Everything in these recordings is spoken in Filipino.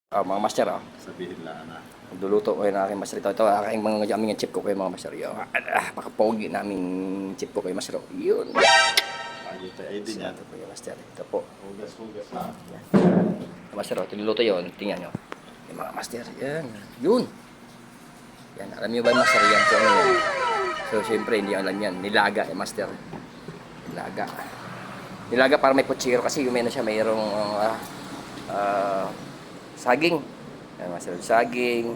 Mga master, Sabihin lang na. Magluluto ko ng aking master. Ito aking mga aming chip ko kayo mga master. Pakapogi naming chip ko kayo master. Yun. Ayun tayo din yan. Ito po yung master. Ito po. Hugas-hugas na. Master, tinuluto yun. Tingnan nyo. Yung mga master. Yan. Yun. Yan. Alam nyo ba yung master yan? So, ano yan? So, siyempre, hindi alam yan. Nilaga yung master. Nilaga. Nilaga para may putsiro kasi yung siya mayroong saging. Ayan, master, saging,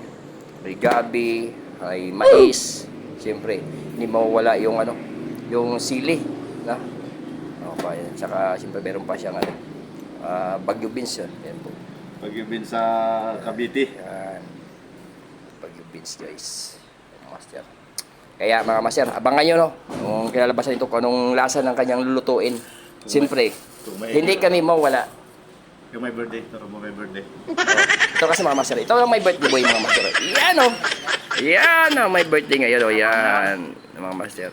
may gabi, may mais. Siyempre, hindi mawawala yung yung sili, na. Okay, saka siyempre meron pa siyang Baguio beans yun. Ayan po. Baguio beans sa Cavite. Ayan. Baguio beans, guys. Master. Kaya mga master, abangan nyo, no? Kung kinalabasan ito, kung anong lasa ng kanyang lulutuin. Siyempre, hindi kami mawala. Yung may birthday, taro mo may birthday. Ito kasi mga master, ito ang may birthday boy mga master. Yan o. Yan ang may birthday ngayon o. Yan. Mga master.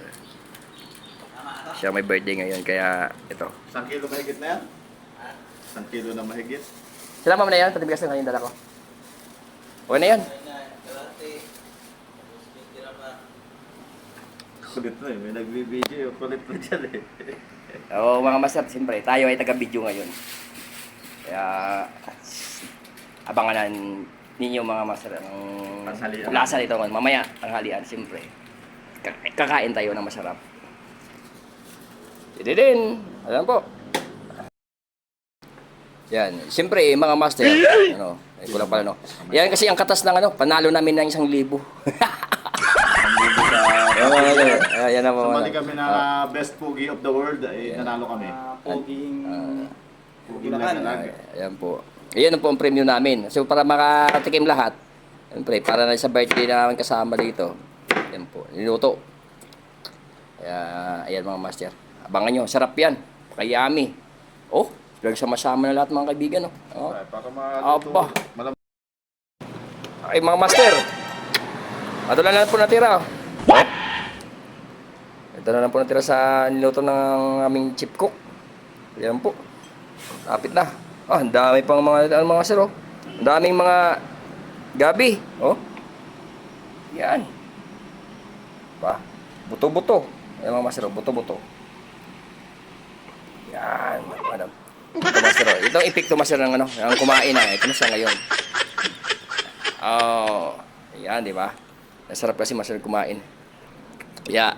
Siya may birthday ngayon kaya ito. 1 kilo mahigit na yan? 1 kilo na mahigit? Sila mama na yan, patibigas na kanyang dala ko. Okay na yan. Kulit na eh, may nagbibideo. Kulit na dyan eh. Oo mga master, siyempre tayo ay taga-video ngayon. Kaya abangan ninyo mga master ang lasa nito. Mamaya ang halian, siyempre. Kakain tayo ng masarap. Hindi din. Alam po. Yan. Siyempre, mga master, kulang pala, no? Yan kasi ang katas ng panalo namin ng 1,000. Yan na po. Sumali kami na best pogi of the world, nanalo kami. Puging lang. Ayan po. Ayan po ang premium namin. So, para makatikim lahat, siyempre, para na sa birthday namin kasama dito, ayan po, niluto. Kaya, ayan mga master. Abangan nyo, sarap yan. Kayami. Oh, sama-sama na lahat mga kaibigan. Oh. Para maluto. Ay mga master. Ito na lang po natira. Ito na lang po natira sa niluto ng aming chip cook. Ayan po. Lapit na. Ang dami pang mga master. Ang daming mga gabi. Yan. Ba, buto-buto. Ayan mga master, buto-buto. Yan, madam. Ito master, itong epekto master ng ang kumain na. Ito na siya ngayon. Yan, di ba? Nasarap kasi master kumain. Kaya,